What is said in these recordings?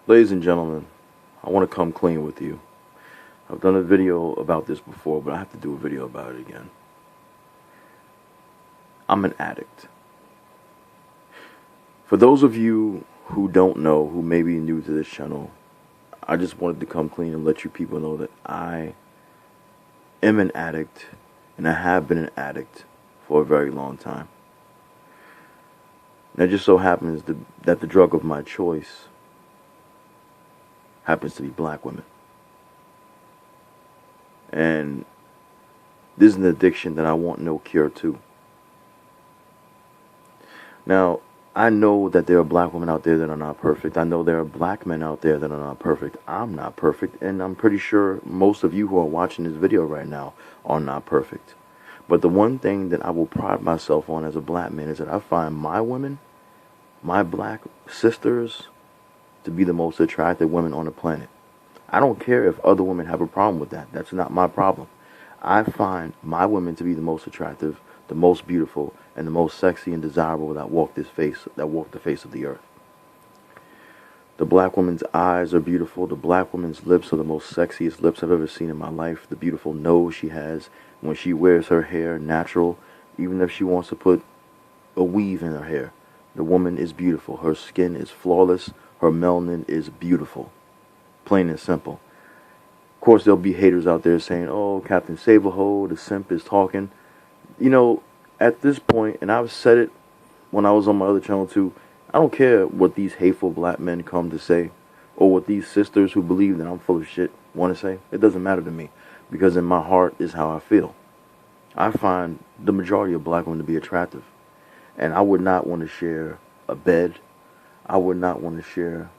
Ladies and gentlemen, I want to come clean with you. I've done a video about this before, but I have to do a video about it again. I'm an addict. For those of you who don't know, who may be new to this channel, I just wanted to come clean and let you people know that I am an addict, and I have been an addict for a very long time. And it just so happens that the drug of my choice happens to be black women. And this is an addiction that I want no cure to. Now, I know that there are black women out there that are not perfect. I know there are black men out there that are not perfect. I'm not perfect, and I'm pretty sure most of you who are watching this video right now are not perfect. But the one thing that I will pride myself on as a black man is that I find my women, my black sisters, to be the most attractive women on the planet. I don't care if other women have a problem with that. That's not my problem. I find my women to be the most attractive, the most beautiful, and the most sexy and desirable that walk the face of the earth. The black woman's eyes are beautiful. The black woman's lips are the most sexiest lips I've ever seen in my life. The beautiful nose she has when she wears her hair natural, even if she wants to put a weave in her hair. The woman is beautiful. Her skin is flawless. Her melanin is beautiful. Plain and simple. Of course, there'll be haters out there saying, oh, Captain Save-A-Ho, the simp is talking. You know, at this point, and I've said it when I was on my other channel too, I don't care what these hateful black men come to say, or what these sisters who believe that I'm full of shit want to say. It doesn't matter to me, because in my heart is how I feel. I find the majority of black women to be attractive, and I would not want to share a bed. I would not want to share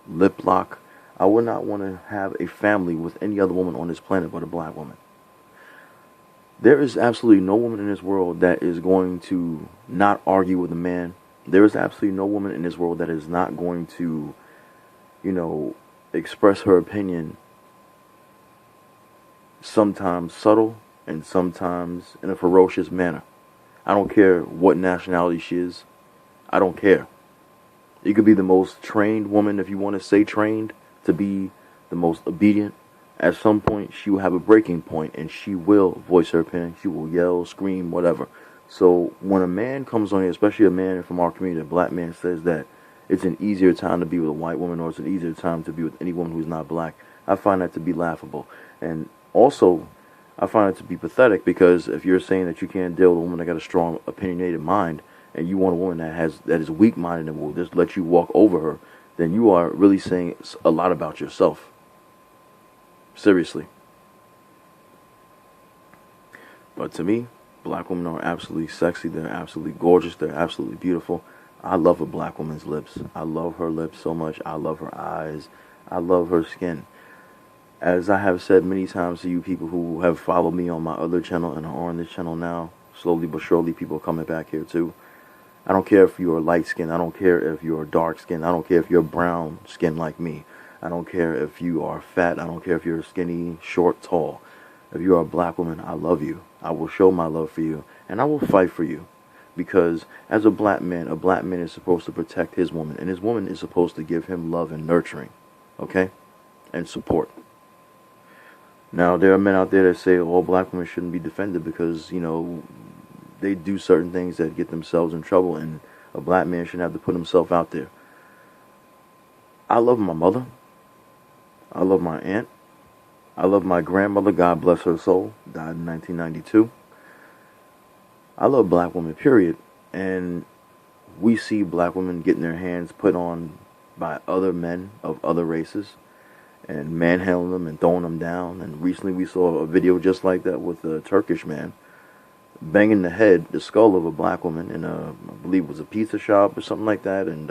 lip lock. I would not want to have a family with any other woman on this planet but a black woman. There is absolutely no woman in this world that is going to not argue with a man. There is absolutely no woman in this world that is not going to, express her opinion, sometimes subtle and sometimes in a ferocious manner. I don't care what nationality she is. I don't care. You could be the most trained woman, if you want to say trained, to be the most obedient. At some point, she will have a breaking point, and she will voice her opinion. She will yell, scream, whatever. So when a man comes on here, especially a man from our community, a black man, says that it's an easier time to be with a white woman, or it's an easier time to be with any woman who's not black, I find that to be laughable. And also, I find it to be pathetic, because if you're saying that you can't deal with a woman that got a strong, opinionated mind, and you want a woman that is weak-minded and will just let you walk over her, then you are really saying a lot about yourself. Seriously. But to me, black women are absolutely sexy. They're absolutely gorgeous. They're absolutely beautiful. I love a black woman's lips. I love her lips so much. I love her eyes. I love her skin. As I have said many times to you people who have followed me on my other channel and are on this channel now, slowly but surely people are coming back here too. I don't care if you're light skinned. I don't care if you're dark skinned. I don't care if you're brown skinned like me. I don't care if you are fat. I don't care if you're skinny, short, tall. If you are a black woman, I love you. I will show my love for you, and I will fight for you. Because as a black man is supposed to protect his woman, and his woman is supposed to give him love and nurturing, okay, and support. Now, there are men out there that say all black women shouldn't be defended because, they do certain things that get themselves in trouble, and a black man shouldn't have to put himself out there. I love my mother. I love my aunt. I love my grandmother, God bless her soul, died in 1992. I love black women, period. And we see black women getting their hands put on by other men of other races and manhandling them and throwing them down. And recently we saw a video just like that with a Turkish man banging the skull of a black woman in I believe it was a pizza shop or something like that. And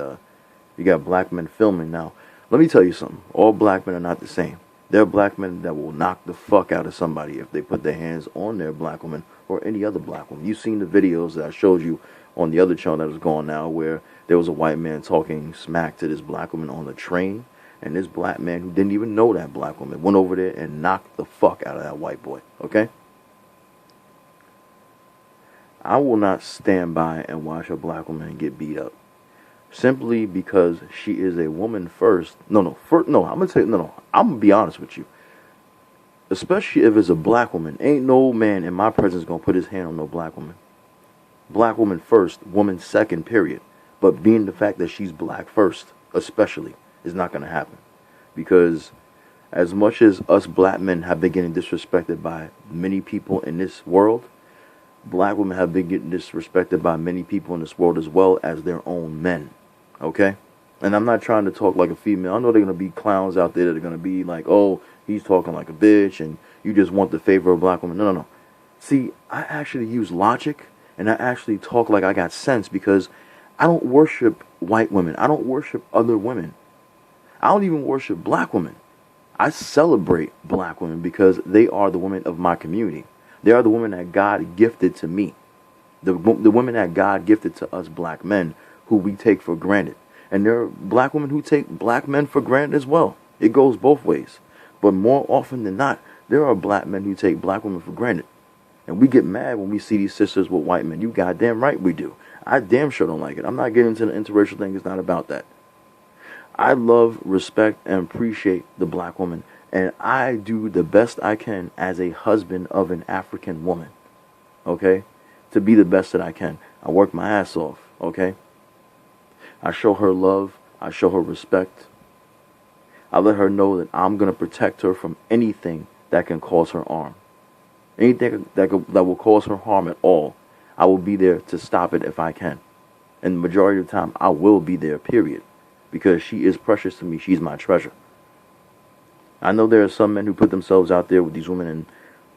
you got black men filming. Now, let me tell you something. All black men are not the same. There are black men that will knock the fuck out of somebody if they put their hands on their black woman or any other black woman. You've seen the videos that I showed you on the other channel that is gone now, where there was a white man talking smack to this black woman on the train, and this black man who didn't even know that black woman went over there and knocked the fuck out of that white boy, okay? I will not stand by and watch a black woman get beat up. simply because she is a woman first. No, I'm gonna tell you, no. I'm gonna be honest with you. Especially if it's a black woman, ain't no man in my presence gonna put his hand on no black woman. Black woman first, woman second, period. But being the fact that she's black first, especially, is not gonna happen. Because as much as us black men have been getting disrespected by many people in this world, black women have been getting disrespected by many people in this world as well as their own men. Okay? And I'm not trying to talk like a female. I know there are going to be clowns out there that are going to be like, oh, he's talking like a bitch and you just want the favor of black women. No. See, I actually use logic and I actually talk like I got sense because I don't worship white women. I don't worship other women. I don't even worship black women. I celebrate black women because they are the women of my community. They are the women that God gifted to me. The women that God gifted to us black men who we take for granted. And there are black women who take black men for granted as well. It goes both ways. But more often than not, there are black men who take black women for granted. And we get mad when we see these sisters with white men. You goddamn right we do. I damn sure don't like it. I'm not getting into the interracial thing. It's not about that. I love, respect, and appreciate the black woman. And I do the best I can as a husband of an African woman. Okay? To be the best that I can. I work my ass off. Okay? I show her love. I show her respect. I let her know that I'm going to protect her from anything that can cause her harm. Anything that will cause her harm at all. I will be there to stop it if I can. And the majority of the time, I will be there, period. Because she is precious to me. She's my treasure. I know there are some men who put themselves out there with these women and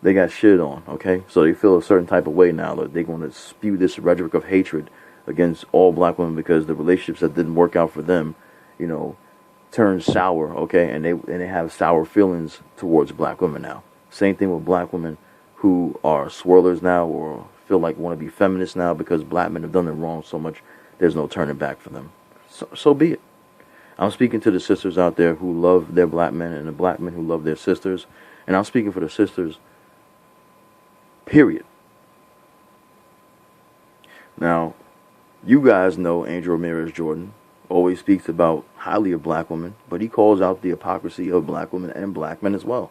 they got shit on, okay? So they feel a certain type of way now that they're going to spew this rhetoric of hatred against all black women because the relationships that didn't work out for them, you know, turned sour, okay? And they have sour feelings towards black women now. Same thing with black women who are swirlers now or feel like want to be feminists now because black men have done them wrong so much there's no turning back for them. So be it. I'm speaking to the sisters out there who love their black men and the black men who love their sisters. And I'm speaking for the sisters, period. Now, you guys know Angel Ramirez Jordan always speaks about highly of black women, but he calls out the hypocrisy of black women and black men as well.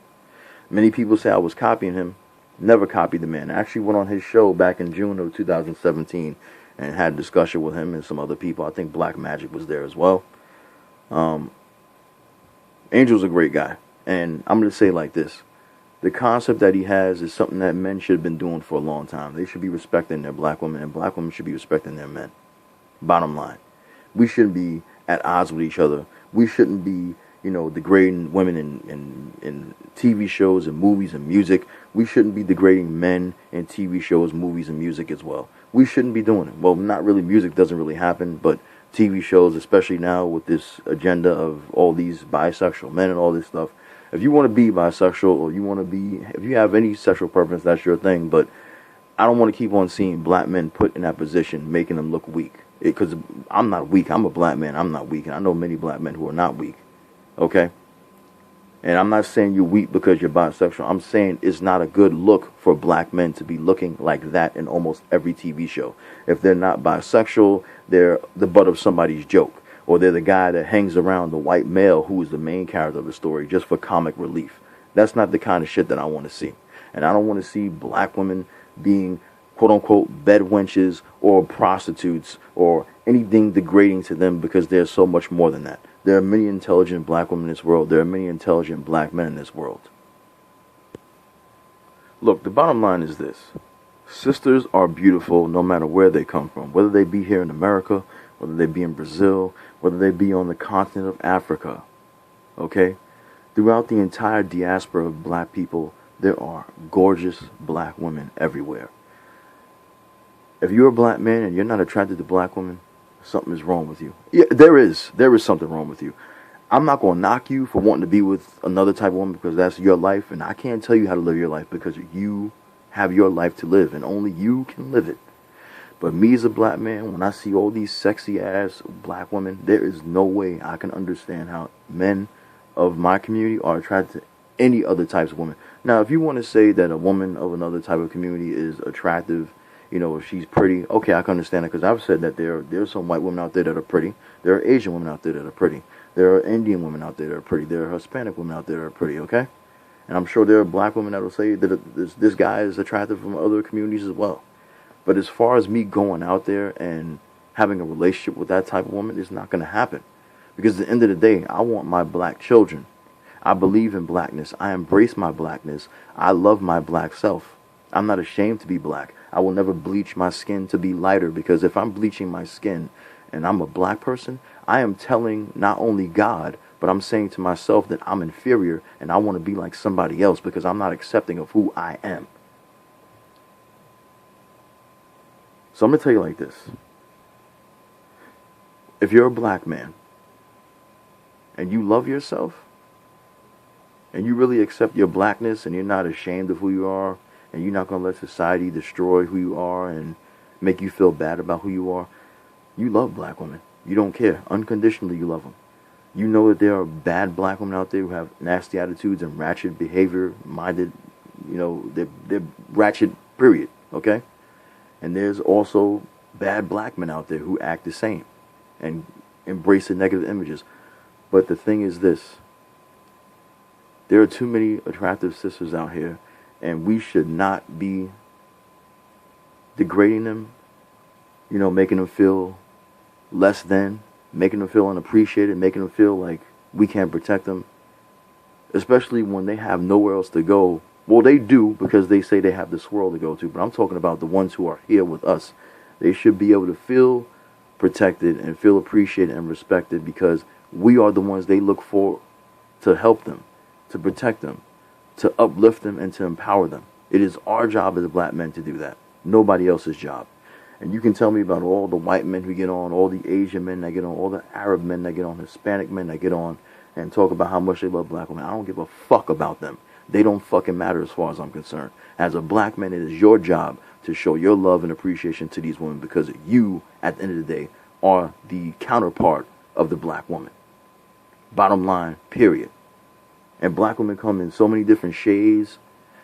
Many people say I was copying him. Never copied the man. I actually went on his show back in June of 2017 and had a discussion with him and some other people. I think Black Magic was there as well. Angel's a great guy. And I'm going to say it like this. The concept that he has is something that men should have been doing for a long time. They should be respecting their black women, and black women should be respecting their men. Bottom line. We shouldn't be at odds with each other. We shouldn't be, degrading women in TV shows and movies and music. We shouldn't be degrading men in TV shows, movies, and music as well. We shouldn't be doing it. Well, not really. Music doesn't really happen, but TV shows, especially now with this agenda of all these bisexual men and all this stuff. If you want to be bisexual or if you have any sexual preference, that's your thing. But I don't want to keep on seeing black men put in that position, making them look weak. Because I'm not weak. I'm a black man. I'm not weak. And I know many black men who are not weak. Okay? And I'm not saying you're weak because you're bisexual. I'm saying it's not a good look for black men to be looking like that in almost every TV show. If they're not bisexual, they're the butt of somebody's joke. Or they're the guy that hangs around the white male who is the main character of the story just for comic relief. That's not the kind of shit that I want to see. And I don't want to see black women being quote-unquote bed wenches or prostitutes or anything degrading to them because there's so much more than that. There are many intelligent black women in this world. There are many intelligent black men in this world. Look, the bottom line is this. Sisters are beautiful no matter where they come from. Whether they be here in America, whether they be in Brazil, whether they be on the continent of Africa. Okay? Throughout the entire diaspora of black people, there are gorgeous black women everywhere. If you're a black man and you're not attracted to black women, something is wrong with you. Yeah, there is something wrong with you. I'm not going to knock you for wanting to be with another type of woman because that's your life, and I can't tell you how to live your life because you have your life to live, and only you can live it. But me as a black man, when I see all these sexy ass black women, there is no way I can understand how men of my community are attracted to any other types of women. Now, if you want to say that a woman of another type of community is attractive, You know, if she's pretty, okay, I can understand it, because I've said that there's some white women out there that are pretty. There are Asian women out there that are pretty. There are Indian women out there that are pretty. There are Hispanic women out there that are pretty, okay? And I'm sure there are black women that will say that this guy is attractive from other communities as well. But as far as me going out there and having a relationship with that type of woman, it's not going to happen. Because at the end of the day, I want my black children. I believe in blackness. I embrace my blackness. I love my black self. I'm not ashamed to be black. I will never bleach my skin to be lighter, because if I'm bleaching my skin and I'm a black person, I am telling not only God, but I'm saying to myself that I'm inferior and I want to be like somebody else because I'm not accepting of who I am. So I'm going to tell you like this. If you're a black man and you love yourself and you really accept your blackness and you're not ashamed of who you are, and you're not going to let society destroy who you are and make you feel bad about who you are, you love black women. You don't care. Unconditionally, you love them. You know that there are bad black women out there who have nasty attitudes and ratchet behavior, minded, you know, they're ratchet, period, okay? And there's also bad black men out there who act the same and embrace the negative images. But the thing is this. There are too many attractive sisters out here, and we should not be degrading them, you know, making them feel less than, making them feel unappreciated, making them feel like we can't protect them, especially when they have nowhere else to go. Well, they do, because they say they have this world to go to, but I'm talking about the ones who are here with us. They should be able to feel protected and feel appreciated and respected, because we are the ones they look for to help them, to protect them, to uplift them, and to empower them. It is our job as black men to do that. Nobody else's job. And you can tell me about all the white men who get on, all the Asian men that get on, all the Arab men that get on, Hispanic men that get on and talk about how much they love black women. I don't give a fuck about them. They don't fucking matter as far as I'm concerned. As a black man, it is your job to show your love and appreciation to these women, because you, at the end of the day, are the counterpart of the black woman. Bottom line, period. And black women come in so many different shades.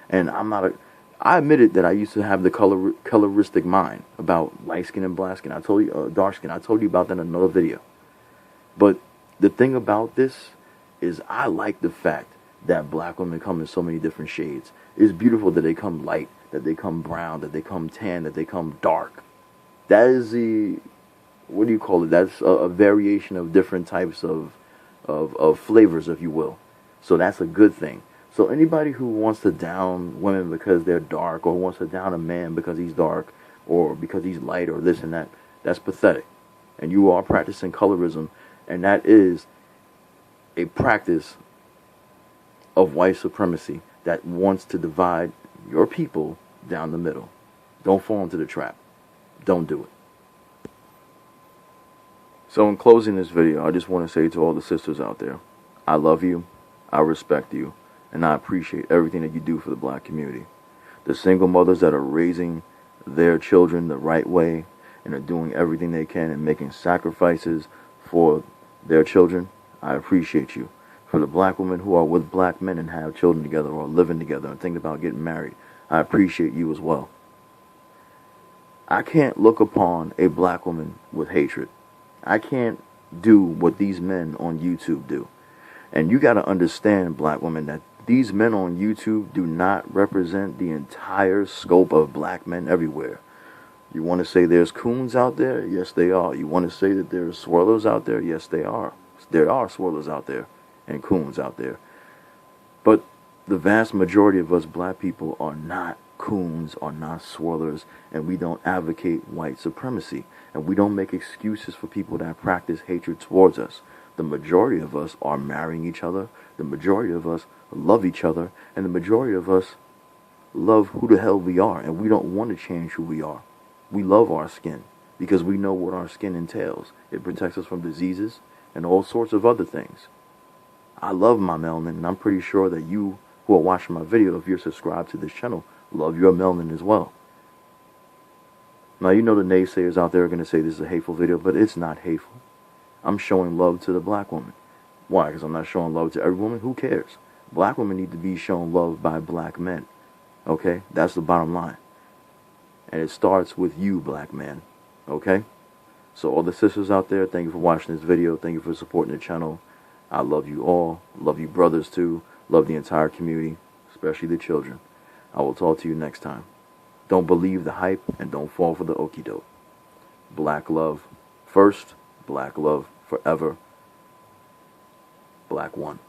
And I admitted that I used to have the coloristic mind about light skin and black skin. I told you, dark skin. I told you about that in another video. But the thing about this is I like the fact that black women come in so many different shades. It's beautiful that they come light, that they come brown, that they come tan, that they come dark. That is what do you call it? That's a variation of different types of flavors, if you will. So that's a good thing. So anybody who wants to down women because they're dark, or wants to down a man because he's dark, or because he's light, or this and that, that's pathetic. And you are practicing colorism, and that is a practice of white supremacy that wants to divide your people down the middle. Don't fall into the trap. Don't do it. So in closing this video, I just want to say to all the sisters out there, I love you, I respect you, and I appreciate everything that you do for the black community. The single mothers that are raising their children the right way and are doing everything they can and making sacrifices for their children, I appreciate you. For the black women who are with black men and have children together, or living together and thinking about getting married, I appreciate you as well. I can't look upon a black woman with hatred. I can't do what these men on YouTube do. And you got to understand, black women, that these men on YouTube do not represent the entire scope of black men everywhere. You want to say there's coons out there? Yes, they are. You want to say that there's swirlers out there? Yes, they are. There are swirlers out there and coons out there. But the vast majority of us black people are not coons, are not swirlers, and we don't advocate white supremacy. And we don't make excuses for people that practice hatred towards us. The majority of us are marrying each other. The majority of us love each other. And the majority of us love who the hell we are. And we don't want to change who we are. We love our skin because we know what our skin entails. It protects us from diseases and all sorts of other things. I love my melanin, and I'm pretty sure that you who are watching my video, if you're subscribed to this channel, love your melanin as well. Now, you know the naysayers out there are going to say this is a hateful video, but it's not hateful. I'm showing love to the black woman. Why? Because I'm not showing love to every woman. Who cares? Black women need to be shown love by black men. Okay? That's the bottom line. And it starts with you, black man. Okay? So all the sisters out there, thank you for watching this video. Thank you for supporting the channel. I love you all. Love you brothers too. Love the entire community, especially the children. I will talk to you next time. Don't believe the hype and don't fall for the okie doke. Black love first. Black love forever. Black one.